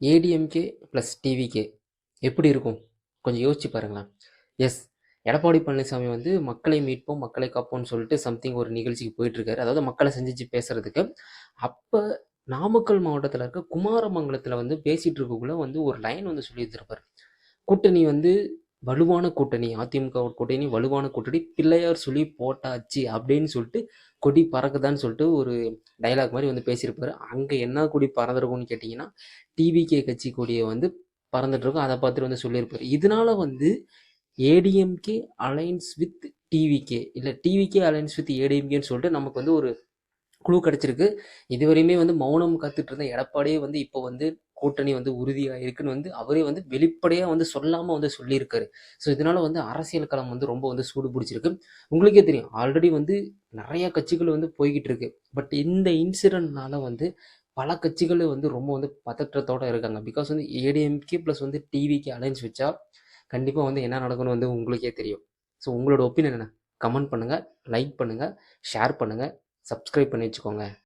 ADMK plus TVK எப்படி இருக்கும்? கொஞ்சம் யோசிச்சு பாருங்களேன். எஸ், எடப்பாடி பழனிசாமி வந்து மக்களை மீட்போம், மக்களை காப்போம்னு சொல்லிட்டு சம்திங் ஒரு நிகழ்ச்சிக்கு போயிட்டுருக்காரு. அதாவது மக்களை சந்திச்சு பேசுறதுக்கு. அப்ப நாமக்கல் மாவட்டத்தில் இருக்க குமாரமங்கலத்தில் வந்து பேசிட்டு இருக்கக்குள்ள வந்து ஒரு லைன் வந்து சொல்லியிருந்திருப்பாரு. கூட்டணி வந்து வலுவான கூட்டணி, அதிமுக கூட்டணி வலுவான கூட்டணி, பிள்ளையார் சொல்லி போட்டாச்சு அப்படின்னு சொல்லிட்டு கொடி பறக்குதான்னு சொல்லிட்டு ஒரு டைலாக் மாதிரி வந்து பேசியிருப்பாரு. அங்கே என்ன கொடி பறந்துருக்கும்னு கேட்டிங்கன்னா, டிவிகே கட்சி கொடியை வந்து பறந்துட்டு இருக்கும். அதை பார்த்துட்டு வந்து சொல்லியிருப்பாரு. இதனால வந்து ஏடிஎம்கே அலைன்ஸ் வித் டிவிகே, இல்லை டிவிகே அலைன்ஸ் வித் ஏடிஎம்கேன்னு சொல்லிட்டு நமக்கு வந்து ஒரு குழு கிடைச்சிருக்கு. இதுவரையுமே வந்து மௌனம் காத்துட்டு இருந்த எடப்பாடியே வந்து இப்போ வந்து கூட்டணி வந்து உறுதியாக இருக்குன்னு வந்து அவரே வந்து வெளிப்படையாக வந்து சொல்லாமல் வந்து சொல்லியிருக்காரு. ஸோ இதனால வந்து அரசியல் களம் வந்து ரொம்ப வந்து சூடு பிடிச்சிருக்கு. உங்களுக்கே தெரியும், ஆல்ரெடி வந்து நிறைய கட்சிகள் வந்து போய்கிட்டு இருக்கு. பட் இந்த இன்சிடென்ட்னால வந்து பல கட்சிகள் வந்து ரொம்ப வந்து பதற்றத்தோட இருக்காங்க. பிகாஸ் வந்து ஏடிஎம்கே ப்ளஸ் வந்து டிவிக்கு அலைன்ஸ் வச்சா கண்டிப்பாக வந்து என்ன நடக்கும்னு வந்து உங்களுக்கே தெரியும். ஸோ உங்களோட ஒப்பீனியன் என்ன? கமெண்ட் பண்ணுங்கள், லைக் பண்ணுங்கள், ஷேர் பண்ணுங்கள், சப்ஸ்கிரைப் பண்ணி வச்சுக்கோங்க.